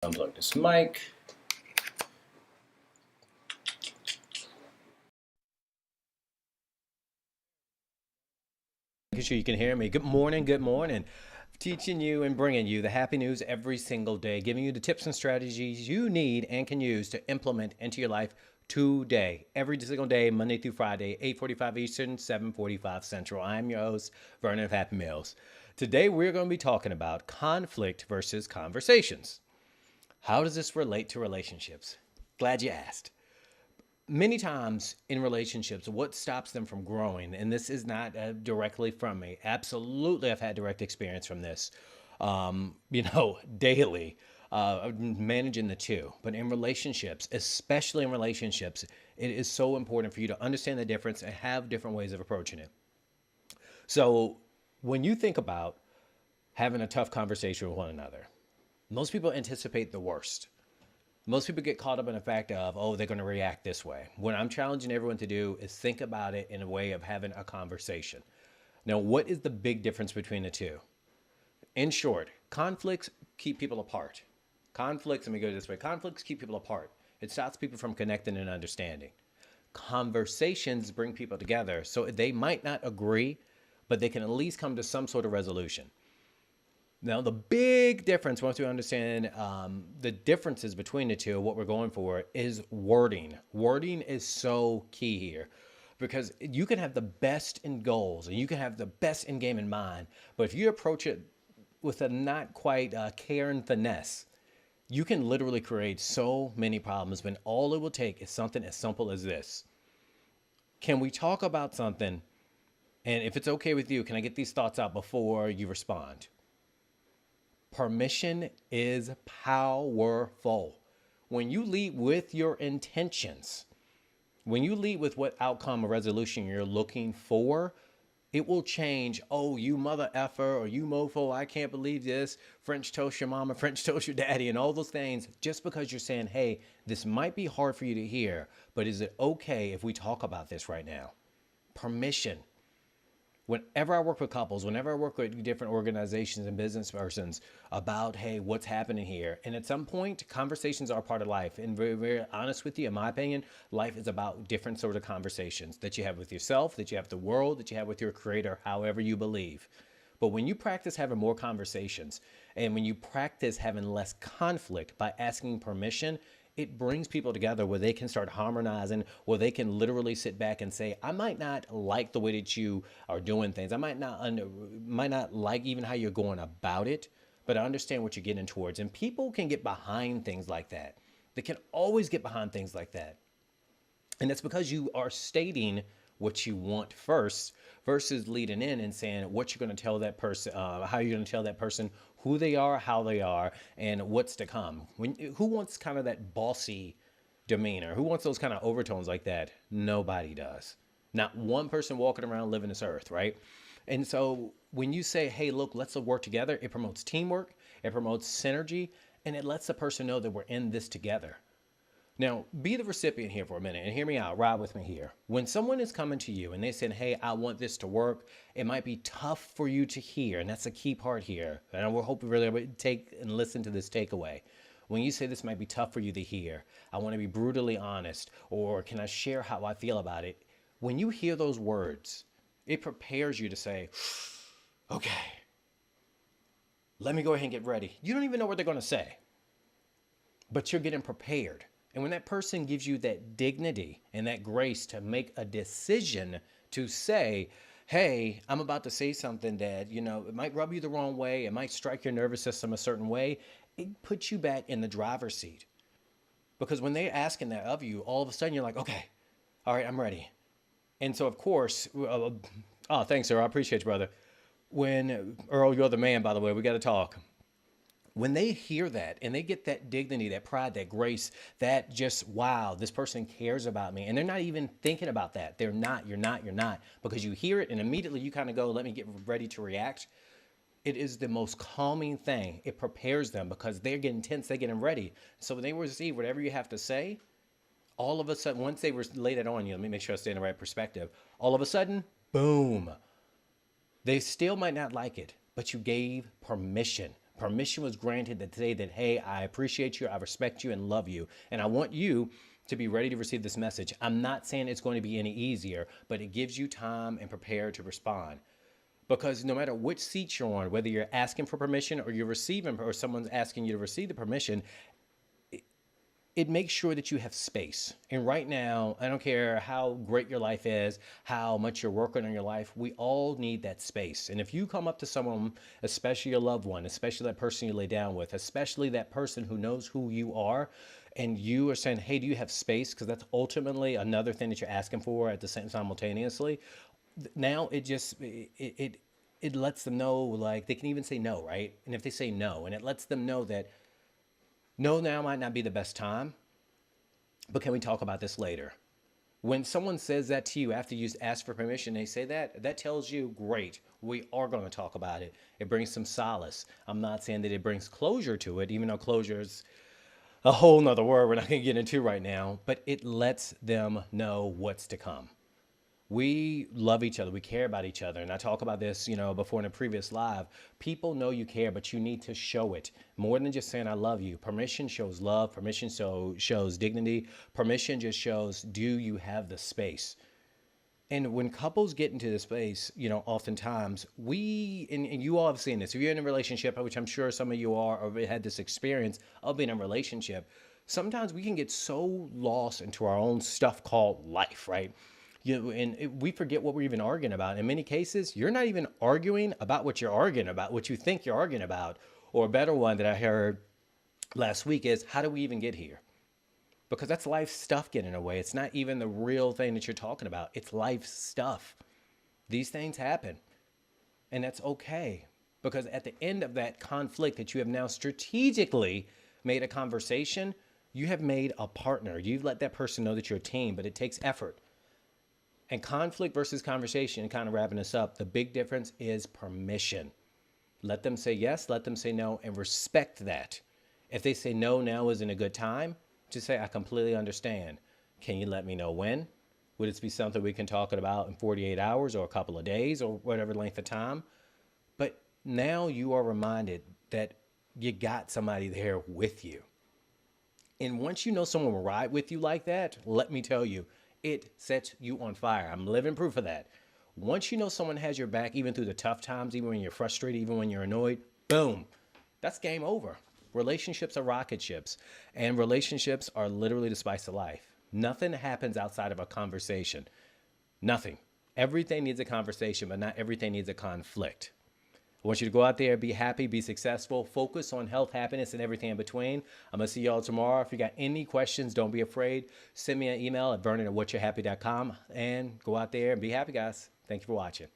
Unplug this mic. Making sure you can hear me. Good morning. Good morning. Teaching you and bringing you the happy news every single day, giving you the tips and strategies you need and can use to implement into your life today, every single day, Monday through Friday, 8:45 Eastern, 7:45 Central. I'm your host, Vernon of Happy Meals. Today, we're going to be talking about conflict versus conversations. How does this relate to relationships? Glad you asked. Many times in relationships, what stops them from growing, and this is not directly from me. Absolutely, I've had direct experience from this, daily, managing the two. But in relationships, especially in relationships, it is so important for you to understand the difference and have different ways of approaching it. So when you think about having a tough conversation with one another, most people anticipate the worst. Most people get caught up in the fact of, oh, they're going to react this way. What I'm challenging everyone to do is think about it in a way of having a conversation. Now, what is the big difference between the two? In short, conflicts keep people apart. Let me go this way, conflicts keep people apart. It stops people from connecting and understanding. Conversations bring people together, so they might not agree, but they can at least come to some sort of resolution. Now, the big difference, once we understand the differences between the two, what we're going for is wording. Wording is so key here because you can have the best in goals and you can have the best in game in mind, but if you approach it with a not quite care and finesse, you can literally create so many problems when all it will take is something as simple as this. Can we talk about something? And if it's okay with you, can I get these thoughts out before you respond? Permission is powerful. When you lead with your intentions, when you lead with what outcome or resolution you're looking for, it will change. Oh, you mother effer or you mofo, I can't believe this. French toast your mama, French toast your daddy, and all those things. Just because you're saying, hey, this might be hard for you to hear, but is it okay if we talk about this right now? Permission. Whenever I work with couples, whenever I work with different organizations and business persons about, hey, what's happening here? And at some point, conversations are part of life. And very, very honest with you, in my opinion, life is about different sort of conversations that you have with yourself, that you have with the world, that you have with your creator, however you believe. But when you practice having more conversations and when you practice having less conflict by asking permission, it brings people together where they can start harmonizing, where they can literally sit back and say, I might not like the way that you are doing things. I might not like even how you're going about it, but I understand what you're getting towards. And people can get behind things like that. They can always get behind things like that. And that's because you are stating what you want first versus leading in and saying what you're going to tell that person, how you're going to tell that person who they are, how they are, and what's to come. Who wants kind of that bossy demeanor? Who wants those kind of overtones like that? Nobody does. Not one person walking around living this earth, right? And so when you say, hey, look, let's work together, it promotes teamwork, it promotes synergy, and it lets the person know that we're in this together. Now, be the recipient here for a minute and hear me out. Ride with me here. When someone is coming to you and they say, hey, I want this to work, it might be tough for you to hear. And that's a key part here. And I will hope you really take and listen to this takeaway. When you say this might be tough for you to hear, I want to be brutally honest, or can I share how I feel about it? When you hear those words, it prepares you to say, okay, let me go ahead and get ready. You don't even know what they're going to say, but you're getting prepared. And when that person gives you that dignity and that grace to make a decision to say, hey, I'm about to say something that, it might rub you the wrong way, it might strike your nervous system a certain way, it puts you back in the driver's seat. Because when they're asking that of you, all of a sudden you're like, okay, all right, I'm ready. And so, of course, oh, thanks, sir. I appreciate you, brother. When, Earl, you're the man, by the way, we got to talk. When they hear that and they get that dignity, that pride, that grace, that just, wow, this person cares about me. And they're not even thinking about that. You're not. Because you hear it and immediately you kind of go, let me get ready to react. It is the most calming thing. It prepares them because they're getting tense, they're getting ready. So when they receive whatever you have to say, all of a sudden, once they lay that on you, let me make sure I stay in the right perspective. All of a sudden, boom. They still might not like it, but you gave permission. Permission was granted to say that, hey, I appreciate you, I respect you, and love you, and I want you to be ready to receive this message. I'm not saying it's going to be any easier, but it gives you time and prepare to respond. Because no matter which seat you're on, whether you're asking for permission or you're receiving, or someone's asking you to receive the permission, it makes sure that you have space. And right now, I don't care how great your life is, how much you're working on your life, we all need that space. And if you come up to someone, especially your loved one, especially that person you lay down with, especially that person who knows who you are, and you are saying, hey, do you have space? Because that's ultimately another thing that you're asking for at the same simultaneously. Now it lets them know, like, they can even say no, right? And if they say no, and it lets them know that no, now might not be the best time, but can we talk about this later? When someone says that to you after you ask for permission, they say that tells you, great, we are going to talk about it. It brings some solace. I'm not saying that it brings closure to it, even though closure is a whole nother word we're not going to get into right now, but it lets them know what's to come. We love each other. We care about each other. And I talk about this, before in a previous live. People know you care, but you need to show it more than just saying, I love you. Permission shows love. Permission shows dignity. Permission just shows, do you have the space? And when couples get into this space, oftentimes and you all have seen this. If you're in a relationship, which I'm sure some of you are, or had this experience of being in a relationship, sometimes we can get so lost into our own stuff called life, right? We forget what we're even arguing about. In many cases, you're not even arguing about what you're arguing about, what you think you're arguing about. Or a better one that I heard last week is, how do we even get here? Because that's life stuff getting away. It's not even the real thing that you're talking about. It's life stuff. These things happen. And that's okay. Because at the end of that conflict that you have now strategically made a conversation, you have made a partner. You've let that person know that you're a team, but it takes effort. And conflict versus conversation, kind of wrapping this up, the big difference is permission. Let them say yes, let them say no, and respect that. If they say no, now isn't a good time, just say, I completely understand. Can you let me know when? Would it be something we can talk about in 48 hours or a couple of days or whatever length of time? But now you are reminded that you got somebody there with you. And once you know someone will ride with you like that, let me tell you, it sets you on fire. I'm living proof of that. Once you know someone has your back, even through the tough times, even when you're frustrated, even when you're annoyed, boom, that's game over. Relationships are rocket ships, and relationships are literally the spice of life. Nothing happens outside of a conversation. Nothing. Everything needs a conversation, but not everything needs a conflict. I want you to go out there, be happy, be successful, focus on health, happiness, and everything in between. I'm going to see y'all tomorrow. If you got any questions, don't be afraid. Send me an email at vernon@whatyourhappy.com and go out there and be happy, guys. Thank you for watching.